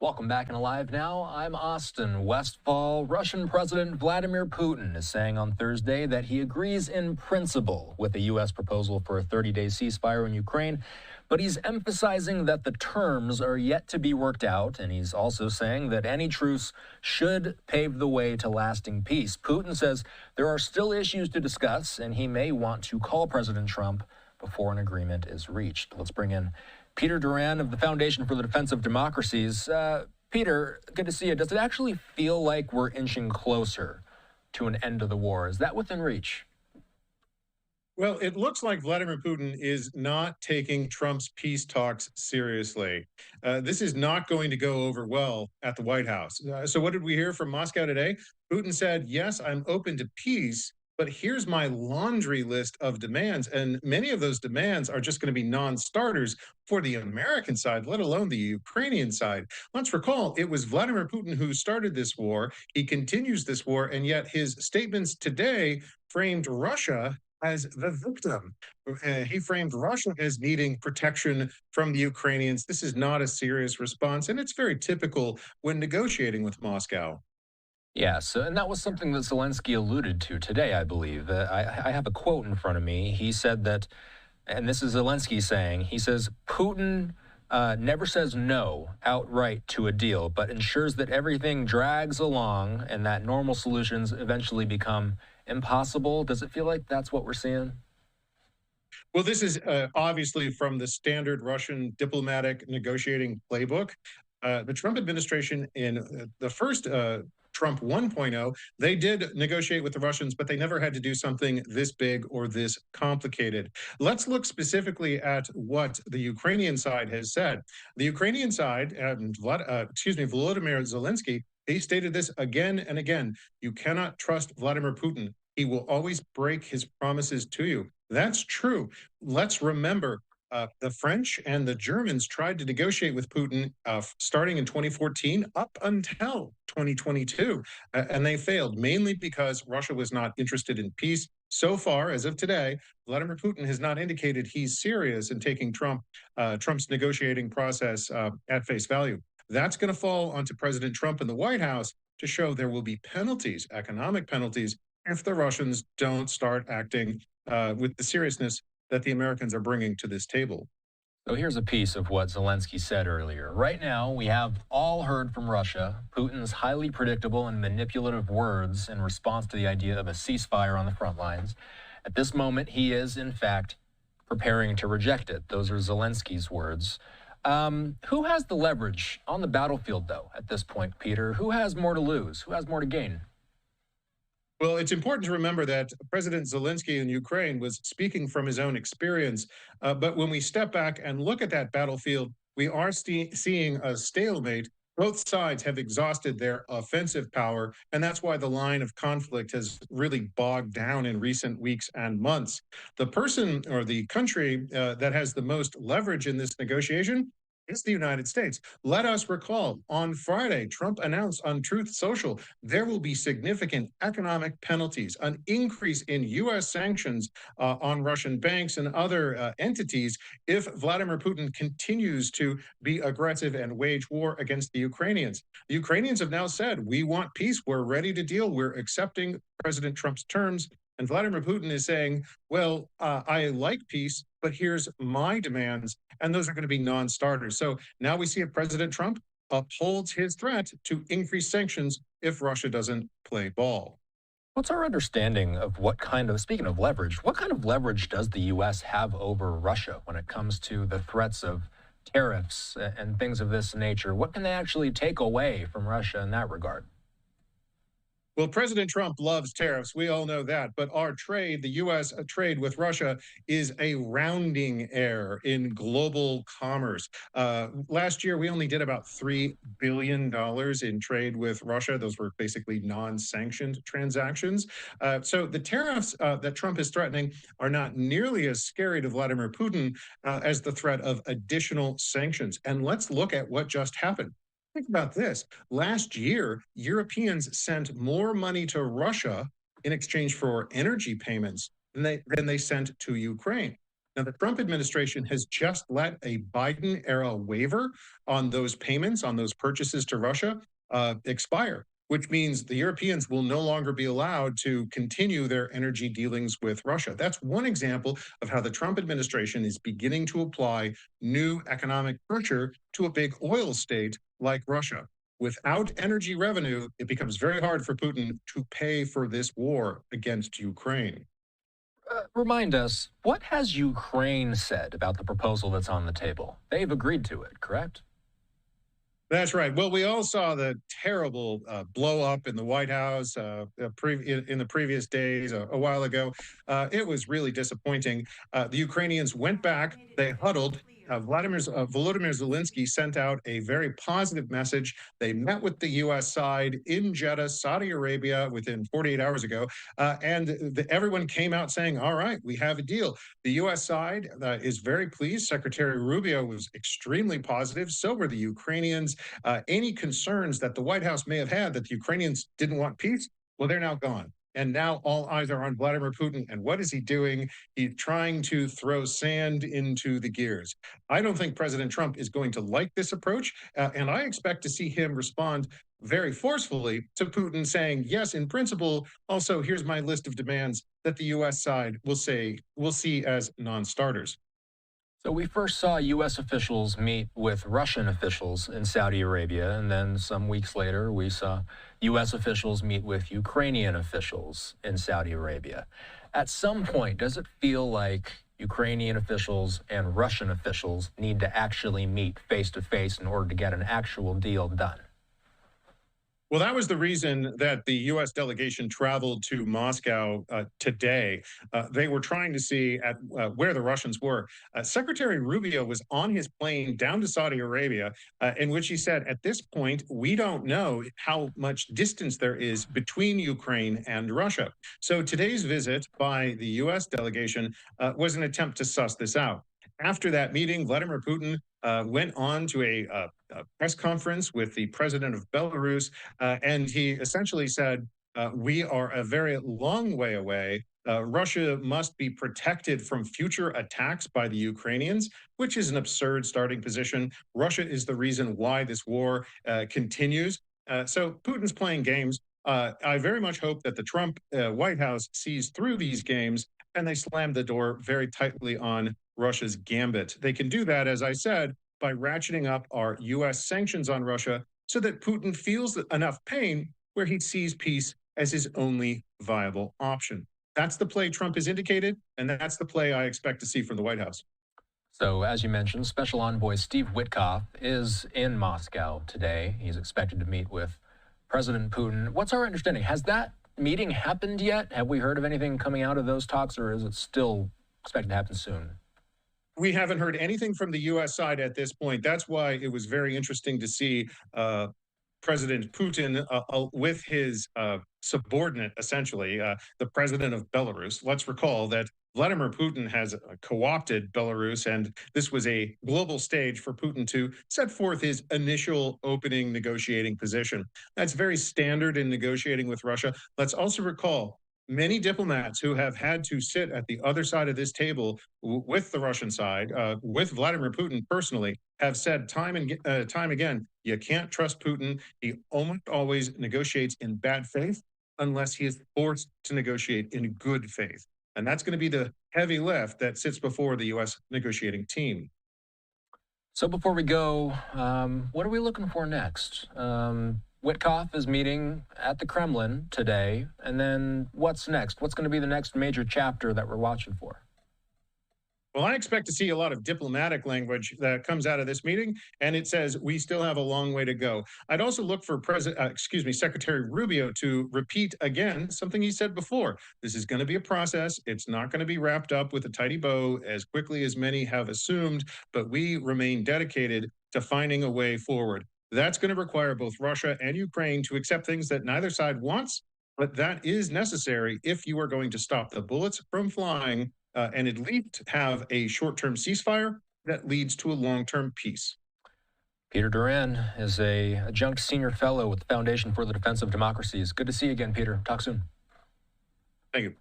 Welcome back in Alive Now. I'm Austin. Westfall. Russian President Vladimir Putin is saying on Thursday that he agrees in principle with the U.S. proposal for a 30-day ceasefire in Ukraine, but he's emphasizing that the terms are yet to be worked out, and he's also saying that any truce should pave the way to lasting peace. Putin says there are still issues to discuss, and he may want to call President Trump before an agreement is reached. Let's bring in Peter Doran of the Foundation for the Defense of Democracies. Peter, good to see you. Does it actually feel like we're inching closer to an end of the war? Is that within reach? Well, it looks like Vladimir Putin is not taking Trump's peace talks seriously. This is not going to go over well at the White House. So, what did we hear from Moscow today? Putin said, yes, I'm open to peace, but here's my laundry list of demands. And many of those demands are just going to be non starters for the American side, let alone the Ukrainian side. Let's recall it was Vladimir Putin who started this war. He continues this war, and yet his statements today framed Russia as the victim. He framed Russia as needing protection from the Ukrainians. This is not a serious response, and it's very typical when negotiating with Moscow. Yes, and that was something that Zelensky alluded to today, I believe. I have a quote in front of me. He said that, and this is Zelensky saying, he says, Putin never says no outright to a deal, but ensures that everything drags along and that normal solutions eventually become impossible. Does it feel like that's what we're seeing? Well, this is obviously from the standard Russian diplomatic negotiating playbook. The Trump administration in the first Trump 1.0, they did negotiate with the Russians, but they never had to do something this big or this complicated. Let's look specifically at what the Ukrainian side has said. The Ukrainian side, Volodymyr Zelensky, he stated this again and again. You cannot trust Vladimir Putin. He will always break his promises to you. That's true. Let's remember the French and the Germans tried to negotiate with Putin starting in 2014 up until 2022, and they failed, mainly because Russia was not interested in peace. So far, as of today, Vladimir Putin has not indicated he's serious in taking Trump's negotiating process at face value. That's going to fall onto President Trump and the White House to show there will be penalties, economic penalties, if the Russians don't start acting with the seriousness that the Americans are bringing to this table. So here's a piece of what Zelensky said earlier. Right now, we have all heard from Russia Putin's highly predictable and manipulative words in response to the idea of a ceasefire on the front lines. At this moment, he is, in fact, preparing to reject it. Those are Zelensky's words. Who has the leverage on the battlefield, though, at this point, Peter? Who has more to lose? Who has more to gain? Well, it's important to remember that President Zelensky in Ukraine was speaking from his own experience. But when we step back and look at that battlefield, we are seeing a stalemate. Both sides have exhausted their offensive power, and that's why the line of conflict has really bogged down in recent weeks and months. The person or the country that has the most leverage in this negotiation is the United States. Let us recall on Friday, Trump announced on Truth Social there will be significant economic penalties, an increase in U.S. sanctions on Russian banks and other entities if Vladimir Putin continues to be aggressive and wage war against the Ukrainians. The Ukrainians have now said, we want peace. We're ready to deal. We're accepting President Trump's terms. And Vladimir Putin is saying, well, I like peace, but here's my demands. And those are going to be non starters. So now we see if President Trump upholds his threat to increase sanctions if Russia doesn't play ball. What's our understanding of speaking of leverage, what kind of leverage does the U.S. have over Russia when it comes to the threats of tariffs and things of this nature? What can they actually take away from Russia in that regard? Well, President Trump loves tariffs. We all know that. But our trade, the U.S. trade with Russia, is a rounding error in global commerce. Last year, we only did about $3 billion in trade with Russia. Those were basically non sanctioned transactions. So the tariffs that Trump is threatening are not nearly as scary to Vladimir Putin as the threat of additional sanctions. And let's look at what just happened. Think about this. Last year, Europeans sent more money to Russia in exchange for energy payments than they sent to Ukraine. Now, the Trump administration has just let a Biden era waiver on those payments, on those purchases to Russia, expire, which means the Europeans will no longer be allowed to continue their energy dealings with Russia. That's one example of how the Trump administration is beginning to apply new economic pressure to a big oil state like Russia. Without energy revenue, it becomes very hard for Putin to pay for this war against Ukraine. Remind us, what has Ukraine said about the proposal that's on the table? They've agreed to it, correct? That's right. Well, we all saw the terrible blow up in the White House in the previous days, a while ago. It was really disappointing. The Ukrainians went back, they huddled. Volodymyr Zelensky sent out a very positive message. They met with the U.S. side in Jeddah, Saudi Arabia, within 48 hours ago, and everyone came out saying, "All right, we have a deal." The U.S. side is very pleased. Secretary Rubio was extremely positive. So were the Ukrainians. Any concerns that the White House may have had that the Ukrainians didn't want peace, well, they're now gone. And now all eyes are on Vladimir Putin. And what is he doing? He's trying to throw sand into the gears. I don't think President Trump is going to like this approach. And I expect to see him respond very forcefully to Putin saying, yes, in principle, also here's my list of demands that the US side will see as non-starters. So we first saw U.S. officials meet with Russian officials in Saudi Arabia, and then some weeks later, we saw U.S. officials meet with Ukrainian officials in Saudi Arabia. At some point, does it feel like Ukrainian officials and Russian officials need to actually meet face to face in order to get an actual deal done? Well, that was the reason that the U.S. delegation traveled to Moscow today. They were trying to see at where the Russians were. Secretary Rubio was on his plane down to Saudi Arabia, in which he said, at this point, we don't know how much distance there is between Ukraine and Russia. So today's visit by the U.S. delegation was an attempt to suss this out. After that meeting, Vladimir Putin went on to a press conference with the president of Belarus, and he essentially said, we are a very long way away. Russia must be protected from future attacks by the Ukrainians, which is an absurd starting position. Russia is the reason why this war continues. So Putin's playing games. I very much hope that the Trump White House sees through these games and they slam the door very tightly on Russia's gambit. They can do that, as I said, by ratcheting up our U.S. sanctions on Russia so that Putin feels enough pain where he sees peace as his only viable option. That's the play Trump has indicated, and that's the play I expect to see from the White House. So, as you mentioned, Special Envoy Steve Witkoff is in Moscow today. He's expected to meet with President Putin. What's our understanding? Has that meeting happened yet? Have we heard of anything coming out of those talks, or is it still expected to happen soon? We haven't heard anything from the U.S. side at this point. That's why it was very interesting to see President Putin with his subordinate, essentially, the president of Belarus. Let's recall that Vladimir Putin has co-opted Belarus, and this was a global stage for Putin to set forth his initial opening negotiating position. That's very standard in negotiating with Russia. Let's also recall many diplomats who have had to sit at the other side of this table with the Russian side, with Vladimir Putin personally, have said time and time again, you can't trust Putin. He almost always negotiates in bad faith unless he is forced to negotiate in good faith. And that's going to be the heavy lift that sits before the U.S. negotiating team. So before we go, what are we looking for next? Witkoff is meeting at the Kremlin today. And then what's next? What's going to be the next major chapter that we're watching for? Well, I expect to see a lot of diplomatic language that comes out of this meeting, and it says we still have a long way to go. I'd also look for Secretary Rubio to repeat again something he said before. This is going to be a process. It's not going to be wrapped up with a tidy bow as quickly as many have assumed, but we remain dedicated to finding a way forward. That's going to require both Russia and Ukraine to accept things that neither side wants, but that is necessary if you are going to stop the bullets from flying and at least have a short-term ceasefire that leads to a long-term peace. Peter Doran is a adjunct senior fellow with the Foundation for the Defense of Democracies. Good to see you again, Peter. Talk soon. Thank you.